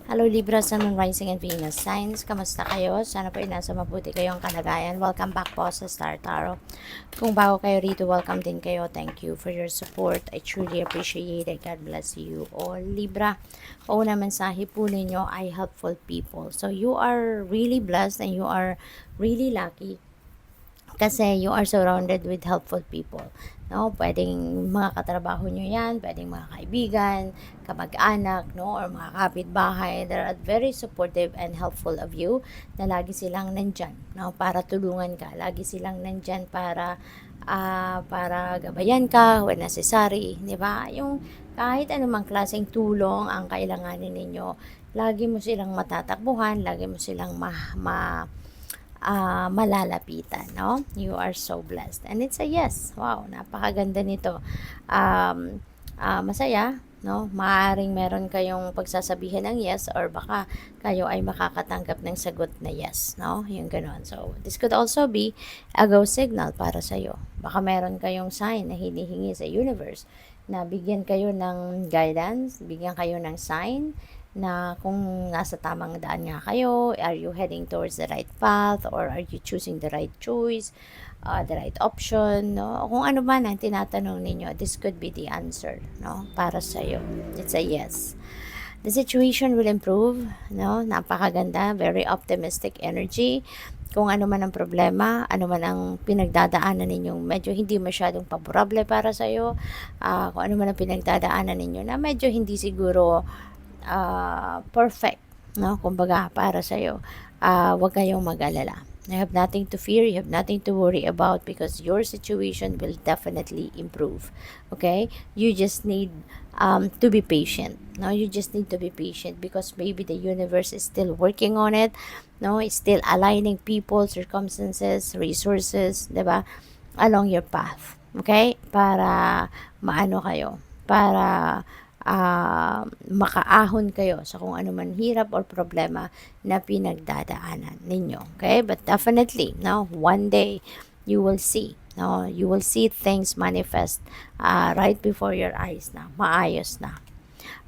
Hello Libra, Sun, Moon, Rising, and Venus signs. Kamusta kayo? Sana po nasa mabuti kayong kalagayan. Welcome back po sa Star Tarot. Kung bago kayo rito, welcome din kayo. Thank you for your support. I truly appreciate it. God bless you all. Libra, una mensahe po ninyo ay helpful people. So you are really blessed and you are really lucky kasi you are surrounded with helpful people. No, pwedeng mga katrabaho nyo yan, pwedeng mga kaibigan, kamag-anak, no, or mga kapitbahay. They are very supportive and helpful of you na lagi silang nandyan, no, para tulungan ka. Lagi silang nandyan para gabayan ka when necessary, di ba? Yung kahit anumang klaseng tulong ang kailanganin ninyo, lagi mo silang matatakbuhan, lagi mo silang malalapitan, no? You are so blessed. And it's a yes. Wow, napakaganda nito. Masaya, no? Maaaring meron kayong pagsasabihin ng yes or baka kayo ay makakatanggap ng sagot na yes, no? Yung ganoon. So, this could also be a go signal para sa iyo. Baka meron kayong sign na hinihingi sa universe na bigyan kayo ng guidance, bigyan kayo ng sign na kung nasa tamang daan nga kayo, are you heading towards the right path or are you choosing the right choice, the right option, no? Kung ano man ang tinatanong ninyo, this could be the answer, no? Para sa iyo. It's a yes. The situation will improve, no? Napakaganda, very optimistic energy. Kung ano man ang problema, ano man ang pinagdadaanan ninyong medyo hindi masyadong paborable para sa iyo, kung ano man ang pinagdadaanan ninyo na medyo hindi siguro perfect, no? Kumbaga, para sa'yo, huwag kayong mag-alala. You have nothing to fear, you have nothing to worry about because your situation will definitely improve. Okay? You just need to be patient. No, you just need to be patient because maybe the universe is still working on it. No, it's still aligning people, circumstances, resources, 'di ba? Along your path. Okay? Para maano kayo, para makaahon kayo sa kung ano man hirap or problema na pinagdadaanan ninyo. Okay? But definitely, no, one day you will see, no, you will see things manifest right before your eyes na, maayos na.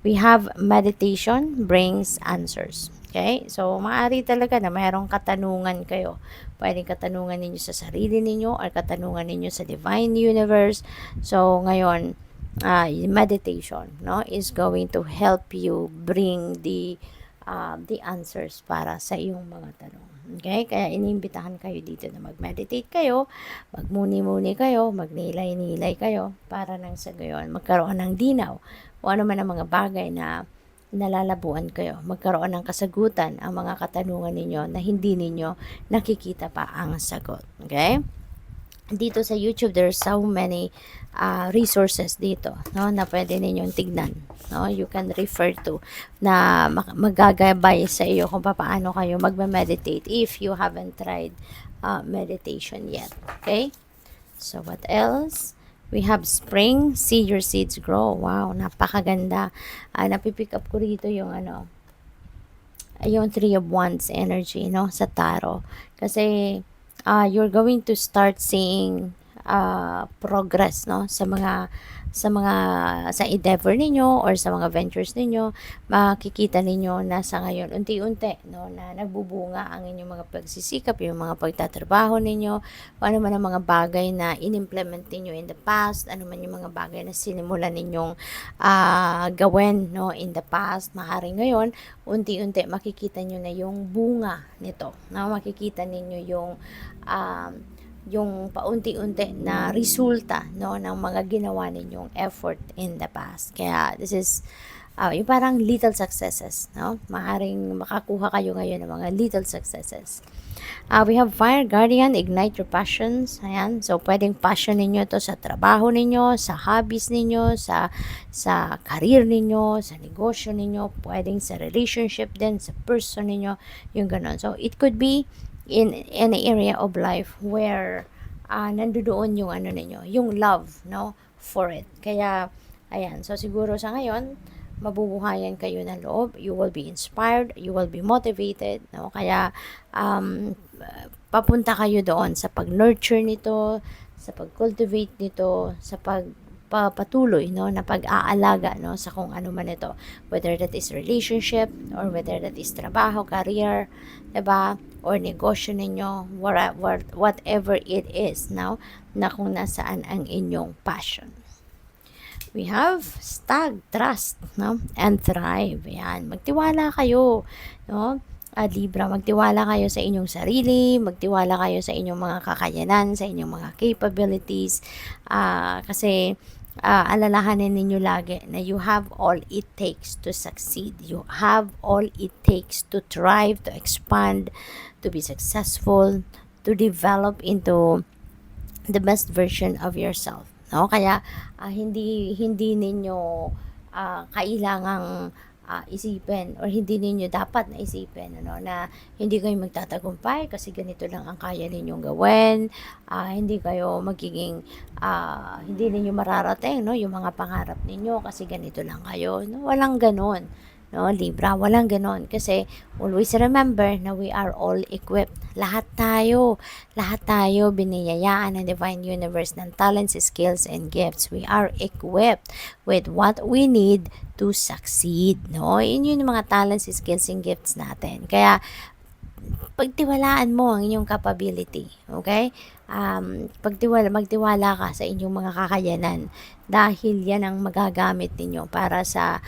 We have meditation brings answers. Okay? So, maaari talaga na mayroong katanungan kayo. Pwedeng katanungan ninyo sa sarili ninyo or katanungan ninyo sa divine universe. So, ngayon, meditation, no, is going to help you bring the answers para sa iyong mga tanong. Okay? Kaya iniimbitahan kayo dito na mag-meditate kayo, magmuni-muni kayo, magnilay-nilay kayo para nang sa gayon magkaroon ng dinaw o ano man ang mga bagay na nalalabuan kayo. Magkaroon ng kasagutan ang mga katanungan ninyo na hindi ninyo nakikita pa ang sagot. Okay? Dito sa YouTube, there are so many resources dito, no, na pwede ninyong tignan, no, you can refer to na magagabay sa iyo kung paano kayo magme-meditate if you haven't tried meditation yet. Okay, so what else? We have spring, see your seeds grow. Wow, napakaganda. Napipick up ko rito yung yung Three of Wands energy, no, sa tarot. Kasi you're going to start seeing progress, no, sa endeavor ninyo or sa mga ventures ninyo. Makikita ninyo na sa ngayon unti-unti, no, na nagbubunga ang inyong mga pagsisikap, yung mga pagtatrabaho ninyo, ano man ang mga bagay na inimplement ninyo in the past, ano man yung mga bagay na sinimulan ninyong gawin, no, in the past. Maaaring ngayon unti-unti makikita nyo na yung bunga nito, no? Makikita ninyo yung paunti-unti na resulta, no, ng mga ginawa ninyong effort in the past. Kaya this is yung parang little successes, no? Maaaring makakuha kayo ngayon ng mga little successes. We have Fire Guardian, ignite your passions. Ayan. So, pwedeng passion ninyo to sa trabaho ninyo, sa hobbies ninyo, sa career ninyo, sa negosyo ninyo, pwedeng sa relationship din, sa person ninyo, yung ganon. So, it could be in any area of life where nandoon yung ano ninyo, yung love, no, for it. Kaya, ayan. So, siguro sa ngayon, mabubuhayan kayo ng loob, you will be inspired, you will be motivated, no? Kaya papunta kayo doon sa pag-nurture nito, sa pag-cultivate nito, sa patuloy, no, na pag-aalaga, no, sa kung ano man ito, whether that is relationship or whether that is trabaho, career, 'di ba, or negosyo ninyo, whatever it is, no, na kung nasaan ang inyong passion. We have stag, trust, no, and thrive. Yan, magtiwala kayo, no, Libra, magtiwala kayo sa inyong sarili, magtiwala kayo sa inyong mga kakayanan, sa inyong mga capabilities, kasi alalahanin ninyo lagi na you have all it takes to succeed. You have all it takes to thrive, to expand, to be successful, to develop into the best version of yourself, no? Kaya hindi ninyo kailangang isipin, or hindi ninyo dapat na isipin, ano, na hindi kayo magtatagumpay kasi ganito lang ang kaya ninyong gawin, hindi kayo magiging hindi ninyo mararating, no, yung mga pangarap ninyo kasi ganito lang kayo, no? Walang ganon, no, Libra, walang ganon, kasi always remember na we are all equipped. Lahat tayo biniyayaan ng Divine Universe ng talents, skills, and gifts. We are equipped with what we need to succeed, no? Yun yung mga talents, skills, and gifts natin. Kaya pagtiwalaan mo ang inyong capability, okay? Magtiwala ka sa inyong mga kakayanan, dahil yan ang magagamit ninyo para sa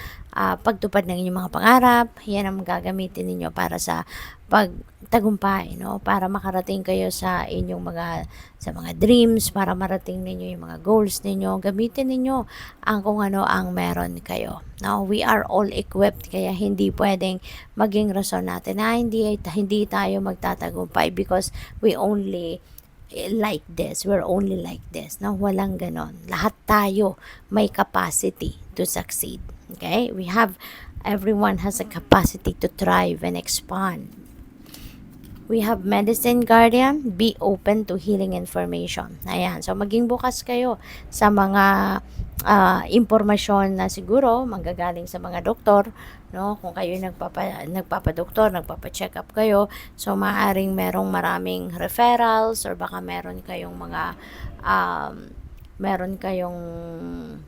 pagtupad ng inyong mga pangarap. Yan ang gagamitin ninyo para sa pagtagumpay, no? Para makarating kayo sa inyong mga dreams, para marating ninyo yung mga goals ninyo. Gamitin ninyo ang kung ano ang meron kayo. Now, we are all equipped, kaya hindi pwedeng maging rason natin na hindi tayo magtatagumpay because we only like this, we're only like this. No, walang ganon. Lahat tayo may capacity to succeed. Okay? Everyone has a capacity to thrive and expand. We have Medicine Guardian, be open to healing information. Ayan, so maging bukas kayo sa mga impormasyon na siguro manggagaling sa mga doktor, no? Kung kayo nagpapadoktor, nagpapa-check up kayo, so maaring merong maraming referrals, or baka meron kayong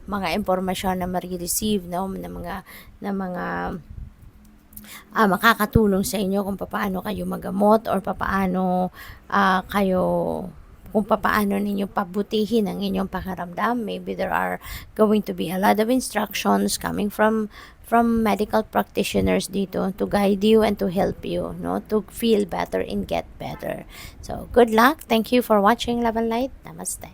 mga impormasyon na ma-receive, no, na mga makakatulong sa inyo kung paano kayo magamot, or kung paano ninyo pabutihin ang inyong pakiramdam. Maybe there are going to be a lot of instructions coming from medical practitioners dito to guide you and to help you, no, to feel better and get better. So good luck. Thank you for watching Love and Light. Namaste.